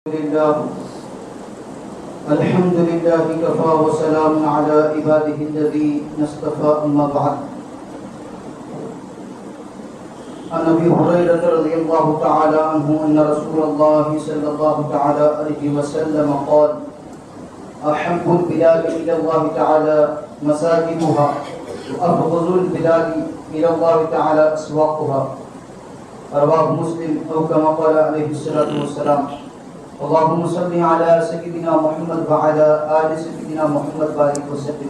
لله الحمد لله كفى وسلام على عباده الذين اصطفى أما بعد. عن أبي هريرة رضي الله تعالى عنه أن رسول الله صلى الله تعالى عليه وسلم قال: أحب البلاد إلى الله تعالى مساجدها وأبغض البلاد إلى الله تعالى أسواقها. رواه مسلم أو كما قال عليه الصلاة والسلام. اللهم صل على سيدنا محمد وعلى آل سيدنا محمد بارك وسلم.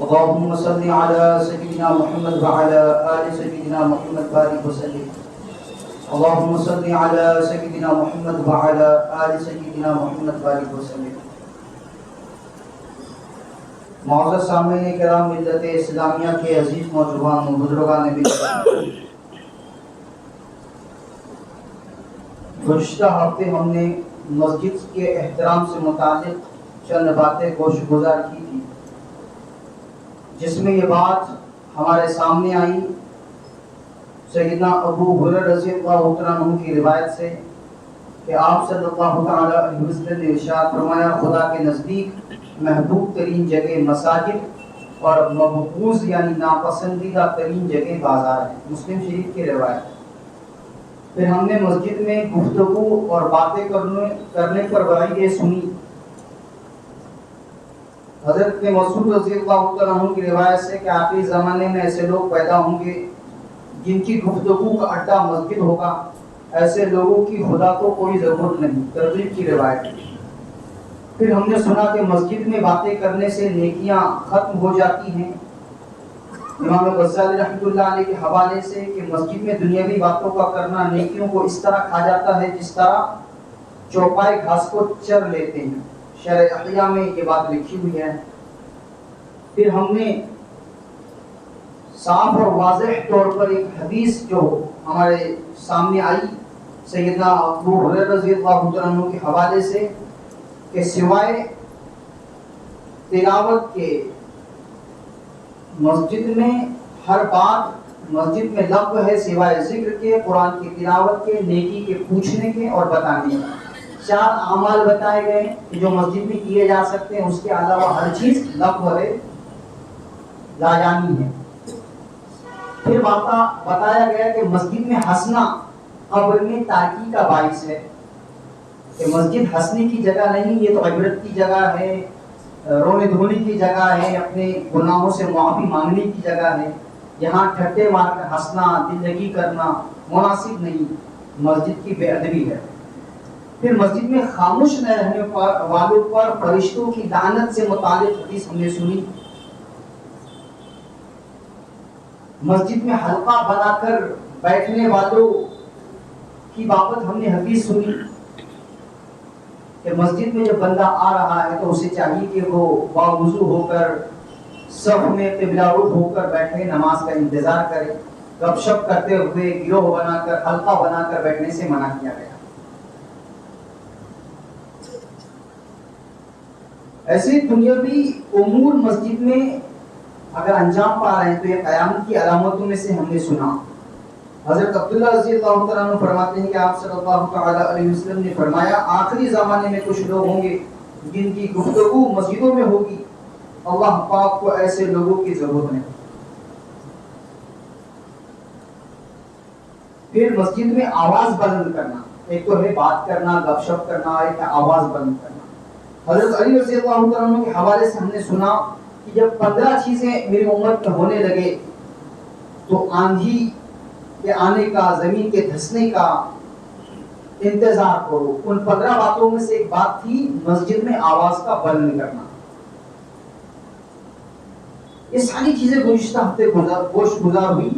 اللهم صل على سيدنا محمد وعلى آل سيدنا محمد بارك وسلم. اللهم صل على سيدنا محمد وعلى آل سيدنا محمد بارك وسلم. معزز سامعین کرام، ملت اسلامیہ کے عزیز نوجوان بزرگان بھی، گزشتہ ہفتے ہم نے مسجد کے احترام سے متعلق چند باتیں گوش گزار کی تھی، جس میں یہ بات ہمارے سامنے آئی سیدنا ابو ہریرہ رضی اللہ عنہ کی روایت سے کہ آپ صلی اللہ تعالی علیہ وسلم نے ارشاد فرمایا: خدا کے نزدیک محبوب ترین جگہ مساجد اور مبغوض یعنی ناپسندیدہ ترین جگہ بازار ہے. مسلم شریف کی روایت. پھر ہم نے مسجد میں گفتگو اور باتیں کرنے پر وعیدیں سنی. حضرت مسعود رضی اللہ عنہ کی روایت سے کہ آخری زمانے میں ایسے لوگ پیدا ہوں گے جن کی گفتگو کا اڈا مسجد ہوگا. ایسے لوگوں کی خدا کو کوئی ضرورت نہیں. ترغیب کی روایت. پھر ہم نے سنا کہ مسجد میں باتیں کرنے سے نیکیاں ختم ہو جاتی ہیں. امام غزالی رحمۃ اللہ علیہ کے حوالے سے کہ مسجد میں دنیاوی باتوں کا کرنا نیکیوں کو اس طرح کھا جاتا ہے جس طرح چوپائے گھاس کو چر لیتے ہیں. شرح احیاء میں یہ بات لکھی ہوئی ہے. پھر ہم نے صاف اور واضح طور پر ایک حدیث جو ہمارے سامنے آئی سیدنا ابو ہریرہ رضی اللہ عنہ کے حوالے سے کہ سوائے تلاوت کے مسجد میں ہر بات مسجد میں لغو ہے سوائے ذکر کے، قرآن کی تلاوت کے، نیکی کے پوچھنے کے اور بتانے کے. 4 اعمال بتائے گئے کہ جو مسجد میں کیے جا سکتے ہیں. اس کے علاوہ ہر چیز لغو ہے، لاجانی ہے. پھر بتایا گیا کہ مسجد میں ہنسنا قبر میں تاکی کا باعث ہے، کہ مسجد ہنسنے کی جگہ نہیں، یہ تو عبرت کی جگہ ہے، رونے دھونے کی جگہ ہے، اپنے گناہوں سے معافی مانگنے کی جگہ ہے. یہاں ٹھٹے مار کر ہنسنا، دل لگی کرنا مناسب نہیں، مسجد کی بے ادبی ہے. پھر مسجد میں خاموش نہ رہنے والوں پر فرشتوں کی لعنت سے متعلق حدیث ہم نے سنی. مسجد میں حلقہ بنا کر بیٹھنے والوں کی بابت ہم نے حدیث سنی کہ مسجد میں جب بندہ آ رہا ہے تو اسے چاہیے کہ وہ باوضو ہو کر صف میں قبلہ رخ ہو کر بیٹھے، نماز کا انتظار کرے. گپ شپ کرتے ہوئے گروہ بنا کر حلقہ بنا کر بیٹھنے سے منع کیا گیا. ایسے دنیاوی امور مسجد میں اگر انجام پا رہے ہیں تو یہ قیامت کی علامتوں میں سے ہم نے سنا. حضرت عبداللہ رضی اللہ عنہ فرماتے ہیں کہ آپ صلی اللہ تعالی علیہ وسلم نے فرمایا: آخری زمانے میں کچھ لوگ ہوں گے جن کی گفتگو مسجدوں میں ہوگی. اللہ پاک کو ایسے لوگوں کی ضرورت نہیں. پھر مسجد میں آواز بلند کرنا، ایک تو ہے بات کرنا، گپ شپ کرنا، ایک ہے آواز بلند کرنا. حضرت علی رضی اللہ عنہ کے حوالے سے ہم نے سنا کہ جب 15 چیزیں میری امت میں ہونے لگے تو آندھی کے آنے کا، زمین کے دھسنے کا انتظار کرو. ان 15 باتوں میں سے ایک بات تھی مسجد میں آواز کا بلند کرنا. یہ ساری چیزیں گزشتہ ہفتے گوش گزار ہوئی.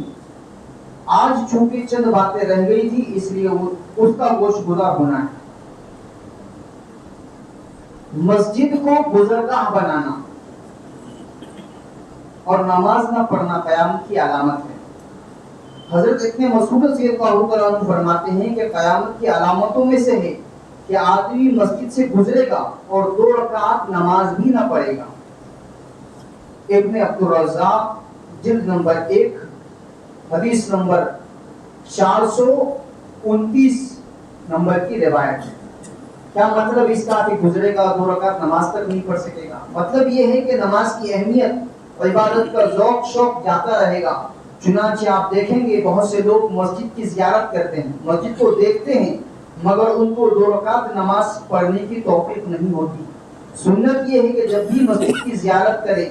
آج چونکہ چند باتیں رہ گئی تھی اس لیے اس کا گوش گزار ہونا ہے. مسجد کو گزرگاہ بنانا اور نماز نہ پڑھنا قیامت کی علامت ہے. حضرت ابن مسعود رضی اللہ عنہ فرماتے ہیں کہ قیامت کی علامتوں میں سے ہے کہ آدمی مسجد سے گزرے گا اور 2 رکعت نماز بھی نہ پڑھے گا. ابن عبدالرزاق جلد نمبر 1 حدیث نمبر 429 نمبر کی روایت ہے. کیا مطلب اس کا کہ گزرے گا 2 رکعت نماز تک نہیں پڑھ سکے گا؟ مطلب یہ ہے کہ نماز کی اہمیت اور عبادت کا ذوق شوق جاتا رہے گا. چنانچہ آپ دیکھیں گے بہت سے لوگ مسجد کی زیارت کرتے ہیں، مسجد کو دیکھتے ہیں، مگر ان کو 2 رکعت نماز پڑھنے کی توفیق نہیں ہوتی. سنت یہ ہے کہ جب بھی مسجد کی زیارت کرے،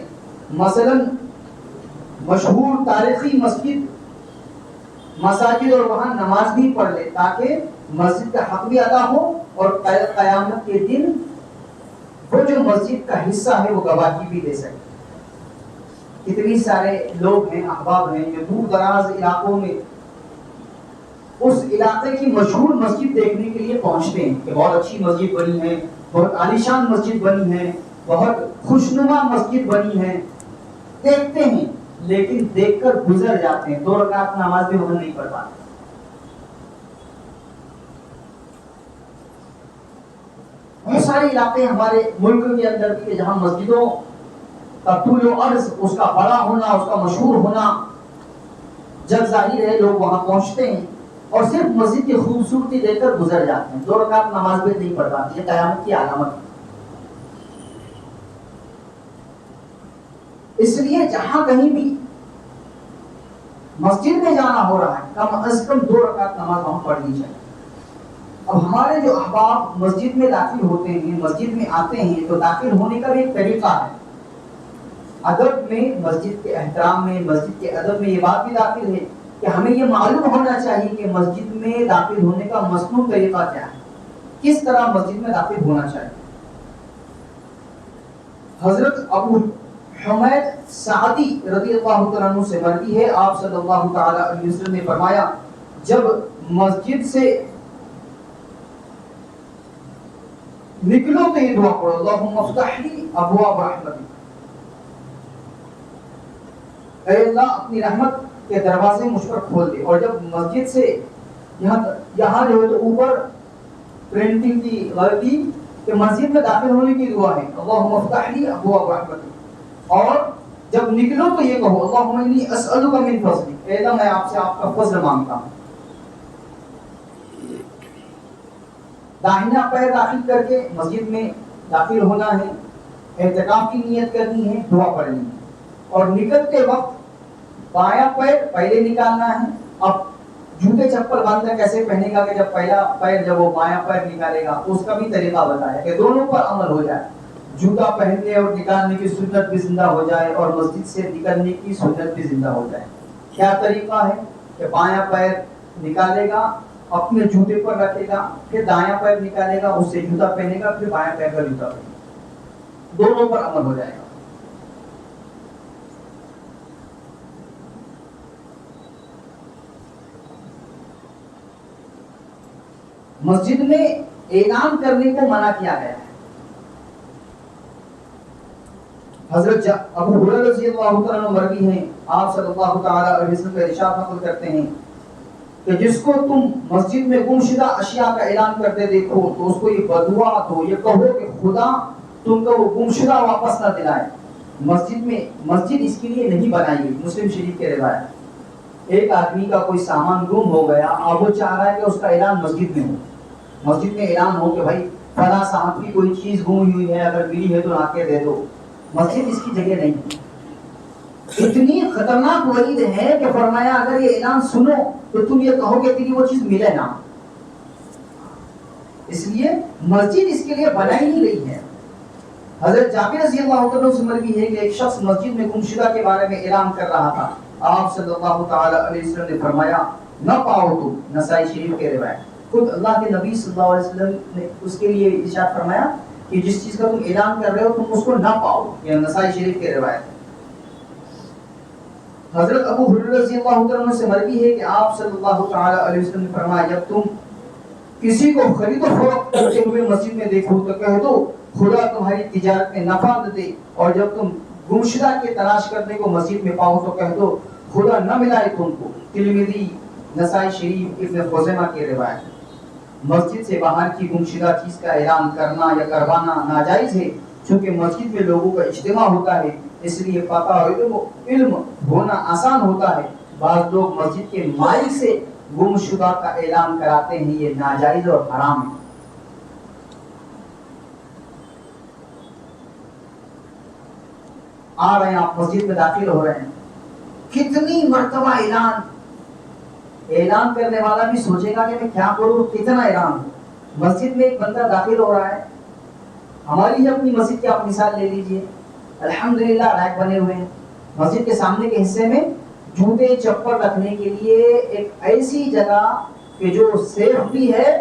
مثلا مشہور تاریخی مساجد اور وہاں نماز بھی پڑھ لے تاکہ مسجد کا حق بھی ادا ہو اور قیامت کے دن وہ جو مسجد کا حصہ ہے وہ گواہی بھی دے سکے. کتنی سارے لوگ ہیں، احباب ہیں جو دور دراز علاقوں میں اس علاقے کی مشہور مسجد دیکھنے کے لیے پہنچتے ہیں کہ بہت اچھی مسجد بنی ہے، بہت عالیشان مسجد بنی ہے، بہت خوشنما مسجد بنی ہے. دیکھتے ہیں لیکن دیکھ کر گزر جاتے ہیں، 2 رکعت نماز بھی وہاں نہیں پڑھ پاتے. بہت سارے علاقے ہمارے ملک کے اندر بھی جہاں مسجدوں کا طول و عرض، اس کا بڑا ہونا، اس کا مشہور ہونا جگ ظاہر ہے. لوگ وہاں پہنچتے ہیں اور صرف مسجد کی خوبصورتی دیکھ کر گزر جاتے ہیں، 2 رکعت نماز بھی نہیں پڑھ پاتے. یہ قیامت کی علامت ہے. اس لیے جہاں کہیں بھی مسجد میں جانا ہو رہا ہے کم از کم 2 رکعت نماز وہاں پڑھنی چاہیے. اب ہمارے جو احباب مسجد میں داخل ہوتے ہیں، مسجد میں آتے ہیں، تو داخل ہونے کا بھی ایک طریقہ ہے. ادب میں، مسجد کے احترام میں، مسجد کے ادب میں یہ بات بھی داخل ہے کہ ہمیں یہ معلوم ہونا چاہیے کہ مسجد میں داخل ہونے کا مسنون طریقہ کیا ہے، کس طرح مسجد میں داخل ہونا چاہیے. حضرت ابو حمید سعدی رضی اللہ تعالیٰ عنہ سے مروی ہے، آپ صلی اللہ تعالی علیہ وسلم نے فرمایا جب مسجد سے نکلو تو یہ دعا پڑھو، اللہم افتح لی ابواب رحمتک، اے اللہ اپنی رحمت کے دروازے مجھ پر کھول دے. اور جب مسجد سے یہاں جو ہے تو اوپر پرنٹنگ کی غلطی کہ مسجد میں داخل ہونے کی دعا ہے اللہم افتح لی ابواب رحمتک، اور جب نکلو تو یہ کہو اللہم انی اسألک من فضلک، اے اللہ میں آپ سے آپ کا فضل مانگتا ہوں. داہنا پیر داخل کر کے مسجد میں داخل ہونا ہے، اعتکاف کی نیت کرنی ہے، دعا پڑھنی ہے. اور نکلتے وقت بایاں پیر پہلے نکالنا ہے. اب جوتے چپل باندھ کر کیسے پہنے گا کہ جب پہلا پیر جب وہ بایاں پیر نکالے گا، اس کا بھی طریقہ بتایا کہ دونوں پر عمل ہو جائے، جوتا پہننے اور نکالنے کی سنت بھی زندہ ہو جائے اور مسجد سے نکلنے کی سنت بھی زندہ ہو جائے. کیا طریقہ ہے کہ بایاں پیر نکالے گا، اپنے جوتے پر رکھے گا، پھر دایاں پیر نکالے گا، اس سے جوتا پہنے گا، پھر بایاں پیر کا جوتا پہنے گا، دونوں پر عمل ہو جائے گا. مسجد میں اعلان کرنے کو منع کیا گیا ہے. حضرت ابو ہریرہ رضی اللہ تعالیٰ عنہ مروی ہیں، آپ صلی اللہ تعالی علیہ وسلم کا ارشاد نقل کرتے ہیں کہ جس کو تم مسجد میں گمشدہ اشیاء کا اعلان کرتے دیکھو تو اس کو یہ بدعا دو، یہ کہو کہ خدا تم کو وہ گمشدہ واپس نہ دلائے. مسجد اس کے لیے نہیں بنائی گئی. مسلم شریف کے روایت، ایک آدمی کا کوئی سامان گم ہو گیا، اب وہ چاہ رہا ہے کہ اس کا اعلان مسجد میں ہو، مسجد میں اعلان ہو کہ بھائی فلاں صاحب کی کوئی چیز گم ہوئی ہے، اگر ملی ہے تو لا کے دے دو. مسجد اس کی جگہ نہیں. اتنی خطرناک وعید ہے کہ فرمایا اگر یہ اعلان سنو تو تم یہ کہو کہ تیری وہ چیز ملے نہ. اس لیے مسجد اس کے لیے بنائی نہیں گئی ہے. حضرت جابر رضی اللہ عنہ سے مروی ہے کہ ایک شخص مسجد میں گمشدہ کے بارے میں اعلان کر رہا تھا. آپ صلی اللہ تعالی علیہ وسلم نے فرمایا نہ پاؤ تم. نسائی شریف کے روایت. خود اللہ کے نبی صلی اللہ علیہ وسلم نے اس کے لیے ارشاد فرمایا کہ جس چیز کا تم اعلان کر رہے ہو تم اس کو نہ پاؤ. یہ نسائی شریف کے روایت. حضرت ابو ہریرہ رضی اللہ عنہ سے مروی ہے کہ آپ صلی اللہ تعالی علیہ وسلم نے فرمایا جب تم کسی کو خرید و فروخت کرتے ہوئے مسجد میں دیکھو تو کہہ دو خدا تمہاری تجارت میں نفع دے، اور جب تم گمشدہ کی تلاش کرنے کو مسجد میں پاؤ تو کہہ دو خدا نہ ملائے تم کو. ترمذی، نسائی شریف، ابن خزیمہ کی روایت. مسجد سے باہر کی گمشدہ چیز کا اعلان کرنا یا کروانا ناجائز ہے، چونکہ مسجد میں لوگوں کا اجتماع ہوتا ہے، اس لیے پتہ علم ہونا آسان ہوتا ہے. بعض لوگ مسجد کے مائک سے گمشدہ کا اعلان کراتے ہیں، یہ ناجائز اور حرام ہے. آ رہے ہیں، آپ مسجد میں داخل ہو رہے ہیں، کتنی مرتبہ اعلان کرنے والا بھی سوچے گا کہ میں کیا کروں، کتنا اعلان. مسجد میں ایک بندہ داخل ہو رہا ہے، ہماری ہی اپنی مسجد کی آپ مثال لے لیجئے، الحمدللہ ریک بنے ہوئے ہیں، مسجد کے سامنے کے حصے میں جوتے چپل رکھنے کے لیے ایک ایسی جگہ کہ جو سیف بھی ہے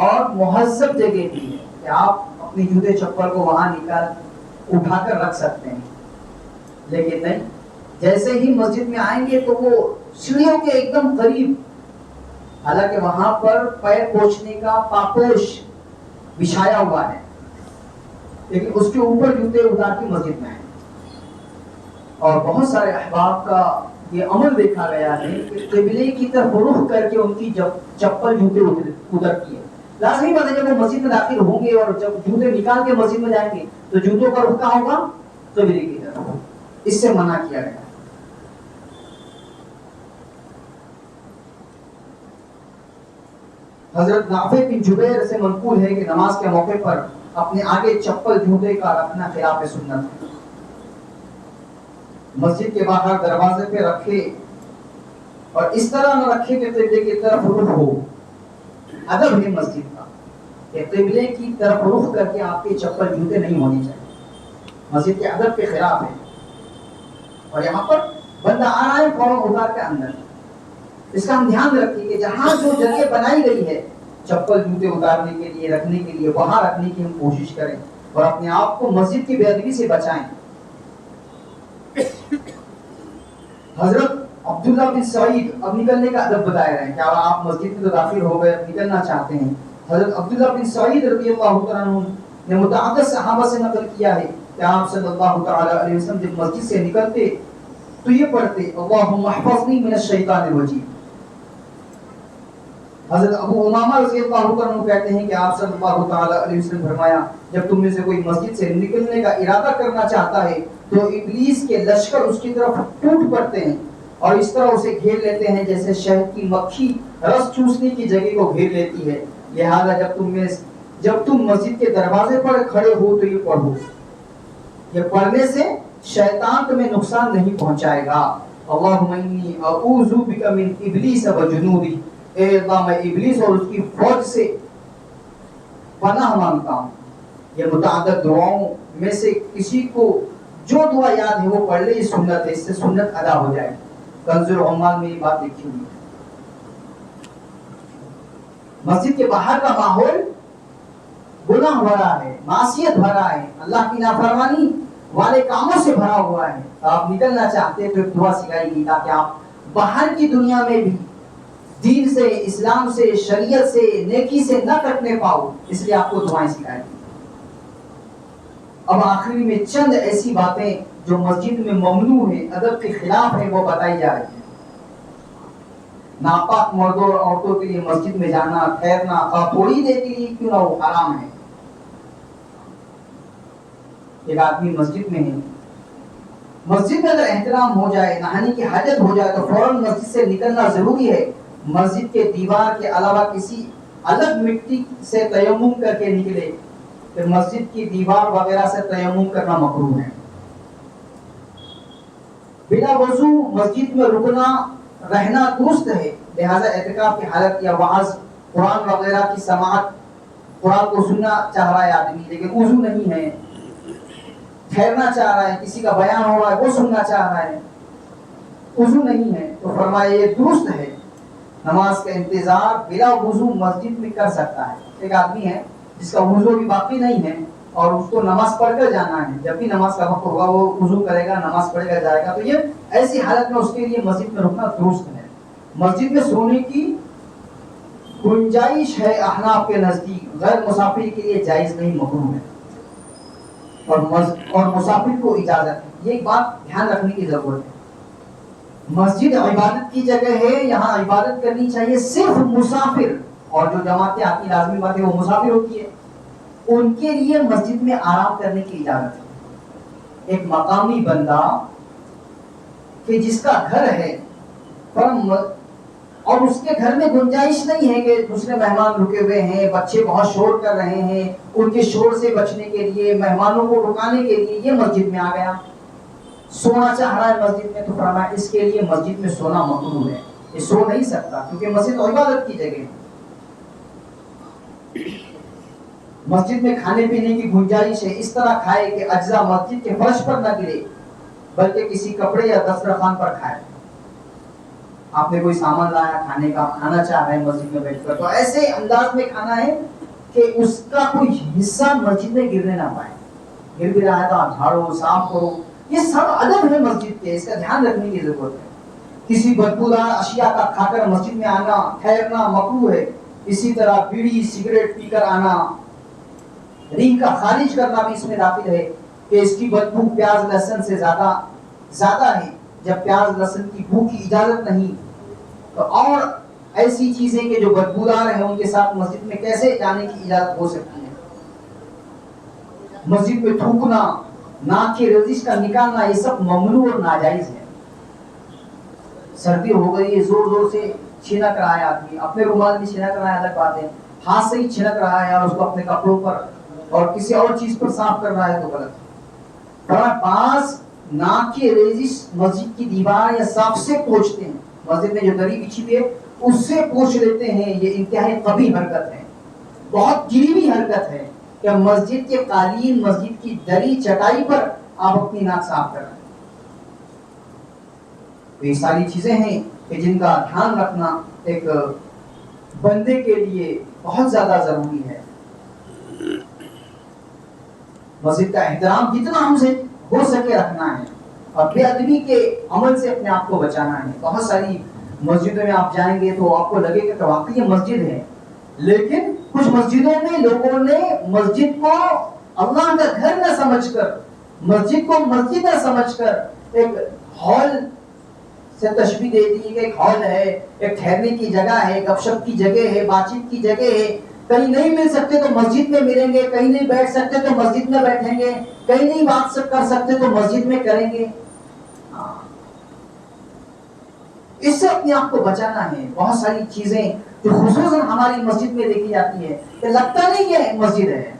اور مہذب جگہ بھی ہے کہ آپ اپنی جوتے چپل کو وہاں نکال اٹھا کر رکھ سکتے ہیں. لیکن نہیں، جیسے ہی مسجد میں آئیں گے تو وہ سیڑھیوں کے ایک دم قریب، حالانکہ وہاں پر پیر پوچھنے کا پاپوش بچھایا ہوا ہے، لیکن اس کے اوپر جوتے اتار کے مسجد میں آئیں. اور بہت سارے احباب کا یہ عمل دیکھا گیا ہے کہ قبلے کی طرف رخ کر کے ان کی چپل جوتے ادھر کیے. لازمی بات ہے جب وہ مسجد میں داخل ہوں گے اور جب جوتے نکال کے مسجد میں جائیں گے تو جوتوں کا رخ کہاں ہوگا؟ قبلے کی طرف. اس سے منع کیا گیا. حضرت نافع بن جبیر سے منقول ہے کہ نماز کے موقع پر اپنے آگے چپل جوتے کا رکھنا خلاف سنت ہے. مسجد کے باہر دروازے پہ رکھے اور اس طرح نہ رکھے کہ قبلے کی طرف رخ ہو. ادب ہے مسجد کا کہ قبلے کی طرف رخ کر کے آپ کے چپل جوتے نہیں ہونے چاہیے، مسجد کے ادب کے خلاف ہے. اور یہاں پر بندہ آ رہا ہے فوراً اتار کے اندر. اس کا ہم دھیان رکھیں کہ جہاں جو جگہ بنائی گئی ہے چپل جوتے اتارنے کے لیے رکھنے کے لیے وہاں رکھنے کی ہم کوشش کریں اور اپنے آپ کو مسجد کی بے ادبی سے بچائیں. حضرت عبداللہ بن سعید اب نکلنے کا ادب بتایا رہے ہیں. کیا آپ مسجد میں تو داخل ہو گئے، نکلنا چاہتے ہیں؟ حضرت عبداللہ بن سعید رضی اللہ تعالیٰ عنہ نے متعدد صحابہ سے نقل کیا ہے کہ آپ صلی اللہ تعالیٰ علیہ وسلم جب مسجد سے نکلتے تو یہ پڑھتے اللہم احفظنی من الشیطان الرجیم. حضرت ابو امامہ رضی اللہ عنہ کہتے ہیں کہ آپ صلی اللہ تعالیٰ علیہ وسلم فرمایا جب تم میں سے کوئی مسجد سے نکلنے کا ارادہ کرنا چاہتا ہے تو ابلیس کے لشکر اس کی طرف ٹوٹ پڑتے ہیں اور اس طرح اسے گھیر لیتے ہیں جیسے شہد کی مکھی رس چوسنے کی جگہ کو گھیر لیتی ہے. لہذا جب تم مسجد کے دروازے پر کھڑے ہو تو یہ پڑھو. یہ پڑھنے سے شیطان تمہیں نقصان نہیں پہنچائے گا. اللہم انی اعوذ بک من ابلیس و جنودی، اے اللہ میں ابلیس اور اس کی فوج سے پناہ مانگتا ہوں. یہ متعدد دعاؤں میں سے کسی کو جو دعا یاد ہے وہ پڑھ لے، یہ سنت ہے، اس سے سنت ادا ہو جائے. کنز العمال میں یہ بات لکھی ہوئی ہے. مسجد کے باہر کا ماحول گناہ بھرا ہے، معصیت بھرا ہے، اللہ کی نافرمانی والے کاموں سے بھرا ہوا ہے. آپ نکلنا چاہتے ہیں تو ایک دعا سکھائی گئی تاکہ آپ باہر کی دنیا میں بھی دین سے، اسلام سے، شریعت سے، نیکی سے نہ کٹنے پاؤ، اس لیے آپ کو دعائیں سکھائی گئی. اب آخری میں چند ایسی باتیں جو مسجد میں ممنوع ہے، ادب کے خلاف ہے، وہ بتائی جا رہی ہیں. ناپاک مردوں اور عورتوں کے لیے مسجد میں جانا، ٹھہرنا، تھوڑی دیر کے لیے کیوں نہ وہ حرام ہے. ایک آدمی مسجد میں ہے، مسجد میں اگر احترام ہو جائے، نہانے کی حاجت ہو جائے تو فوراً مسجد سے نکلنا ضروری ہے. مسجد کے دیوار کے علاوہ کسی الگ مٹی سے تیمم کر کے نکلے، پھر مسجد کی دیوار وغیرہ سے تیمم کرنا مکروہ ہے. بلا وضو مسجد میں رکنا رہنا درست ہے. لہذا اعتکاف کی حالت یا وعظ، قرآن وغیرہ کی سماعت، قرآن کو سننا چاہ رہا ہے آدمی لیکن وضو نہیں ہے، ٹھہرنا چاہ رہا ہے، کسی کا بیان ہو رہا ہے وہ سننا چاہ رہا ہے، وضو نہیں ہے، تو فرمایا یہ درست ہے. نماز کا انتظار بلا وضو مسجد میں کر سکتا ہے. ایک آدمی ہے جس کا وضو بھی باقی نہیں ہے اور اس کو نماز پڑھ کر جانا ہے، جب بھی نماز کا وقت ہوگا وہ وضو کرے گا، نماز پڑھے گا، جائے گا، تو یہ ایسی حالت میں اس کے لیے مسجد میں رکنا درست ہے. مسجد میں سونے کی گنجائش ہے احناف کے نزدیک، غیر مسافر کے لیے جائز نہیں، مکروہ ہے. اور مسافر کو اجازت ہے. یہ ایک بات دھیان رکھنے کی ضرورت ہے. مسجد عبادت کی جگہ ہے، یہاں عبادت کرنی چاہیے صرف مسافر، اور جو جماعتیں آتی لازمی بات ہے وہ مسافر ہوتی ہے، ان کے لیے مسجد میں آرام کرنے کی اجازت ہے. ایک مقامی بندہ کہ جس کا گھر ہے اور اس کے گھر میں گنجائش نہیں ہے کہ دوسرے مہمان رکے ہوئے ہیں، بچے بہت شور کر رہے ہیں، ان کے شور سے بچنے کے لیے، مہمانوں کو رکانے کے لیے یہ مسجد میں آ گیا، سونا چاہ رہا ہے مسجد میں تو فرمایا اس کے لیے مسجد میں سونا مکروہ ہے، یہ سو نہیں سکتا کیونکہ مسجد عبادت کی جگہ ہے۔ مسجد میں کھانے پینے کی گنجائش ہے، اس طرح کھائے کہ اجزاء مسجد کے فرش پر نہ گرے بلکہ کسی کپڑے یا دسترخوان پر کھائے۔ آپ نے کوئی سامان لایا کھانے کا، کھانا چاہ رہے ہیں مسجد میں بیٹھ کر، تو ایسے انداز میں کھانا ہے کہ اس کا کوئی حصہ مسجد میں گرنے نہ پائے۔ گر بھی رہا ہے تو آپ جھاڑو صاف کرو، یہ سب ادب ہے مسجد کے، اس کا دھیان رکھنے کی ضرورت ہے۔ کسی بدبودار اشیاء کا کھا کر مسجد میں آنا ٹھہرنا مکروہ ہے۔ اسی طرح بیڑی سگریٹ پی کر آنا، ریح کا خارج کرنا بھی اس میں داخل ہے کہ اس کی بدبو پیاز لہسن سے زیادہ ہے۔ جب پیاز لہسن کی بو کی اجازت نہیں تو اور ایسی چیزیں کہ جو بدبودار ہیں ان کے ساتھ مسجد میں کیسے جانے کی اجازت ہو سکتی ہے؟ مسجد میں تھوکنا، ناک کی رزش کا نکالنا، یہ سب ممنوع اور ناجائز ہے۔ سردی ہو گئی ہے، زور زور سے چھینک رہا ہے آدمی، اپنے رومال میں چھینک رہا ہے الگ بات ہے، ہاتھ سے ہی چھینک رہا ہے اور اس کو اپنے کپڑوں پر اور کسی اور چیز پر صاف کر رہا ہے تو غلط ہے۔ بعض ناک کی رزش مسجد کی دیوار یا سقف سے پوچھتے ہیں، مسجد میں جو دری بچھی ہوئی ہے اس سے پوچھ لیتے ہیں، یہ انتہائی قبیح حرکت ہے، بہت گری ہوئی حرکت ہے کہ مسجد کے قالین، مسجد کی دری چٹائی پر آپ اپنی ناک صاف کر رہے ہیں۔ یہ ساری چیزیں ہیں کہ جن کا دھیان رکھنا ایک بندے کے لیے بہت زیادہ ضروری ہے۔ مسجد کا احترام جتنا ہم سے ہو سکے رکھنا ہے اور بے ادبی کے عمل سے اپنے آپ کو بچانا ہے۔ بہت ساری مسجدوں میں آپ جائیں گے تو آپ کو لگے کہ واقعی یہ مسجد ہے، لیکن کچھ مسجدوں میں لوگوں نے مسجد کو اللہ کا گھر نہ سمجھ کر، مسجد کو مسجد نہ سمجھ کر ایک ہال سے تشبیہ دے دی کہ ایک ہال ہے، ایک ٹھہرنے کی جگہ ہے، گپ شپ کی جگہ ہے، بات چیت کی جگہ ہے، کہیں نہیں مل سکتے تو مسجد میں ملیں گے، کہیں نہیں بیٹھ سکتے تو مسجد میں بیٹھیں گے، کہیں نہیں بات کر سکتے تو مسجد میں کریں گے۔ اس سے اپنے آپ کو بچانا ہے۔ بہت ساری چیزیں جو خصوصاً ہماری مسجد میں دیکھی جاتی ہے کہ لگتا نہیں ہے مسجد ہے،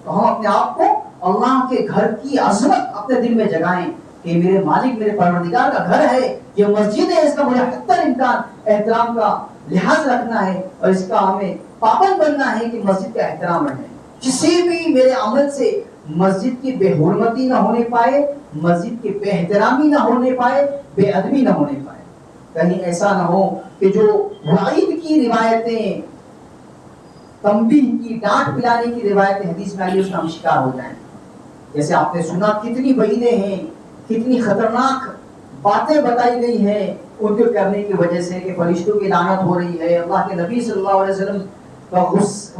تو ہم اپنے آپ کو اللہ کے گھر کی عظمت اپنے دل میں جگائیں کہ میرے مالک میرے پروردگار کا گھر ہے، یہ مسجد ہے، اس کا مجھے حتی الامکان احترام کا لحاظ رکھنا ہے اور اس کا ہمیں پابند بننا ہے کہ مسجد کا احترام رہے۔ کسی بھی میرے عمل سے مسجد کی بے حرمتی نہ ہونے پائے، مسجد کی بے احترامی نہ ہونے پائے، بے ادبی نہ ہونے پائے۔ کہیں ایسا نہ ہو کہ جو وعید کی روایتیں، تنبیہ کی، ڈانٹ پلانے کی روایتیں حدیث میں آئی اس کا ہم شکار ہو جائیں۔ جیسے آپ نے سنا کتنی وعیدیں ہیں، کتنی خطرناک باتیں بتائی گئی ہیں ان کے کرنے کی وجہ سے کہ فرشتوں کی لعنت ہو رہی ہے، اللہ کے نبی صلی اللہ علیہ وسلم کا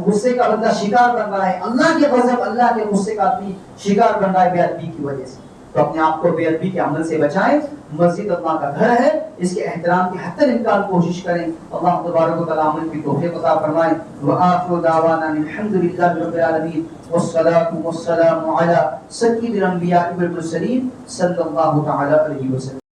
غصے کا بندہ شکار بن رہا ہے، اللہ کے غضب، اللہ کے غصے کا آدمی شکار بن رہا ہے بے ادبی کی وجہ سے۔ تو اپنے آپ کو بے ادبی کے عمل سے بچائیں۔ مسجد اللہ کا گھر ہے، اس کے احترام کی حتی الامکان کوشش کریں۔ اللہ تبارک و تعالی عمل کی توفیق عطا فرمائے۔ وآخر دعوانا الحمدللہ رب العالمین والصلاة والسلام علی سید الانبیاء والمرسلین صلی اللہ تعالی علیہ وسلم۔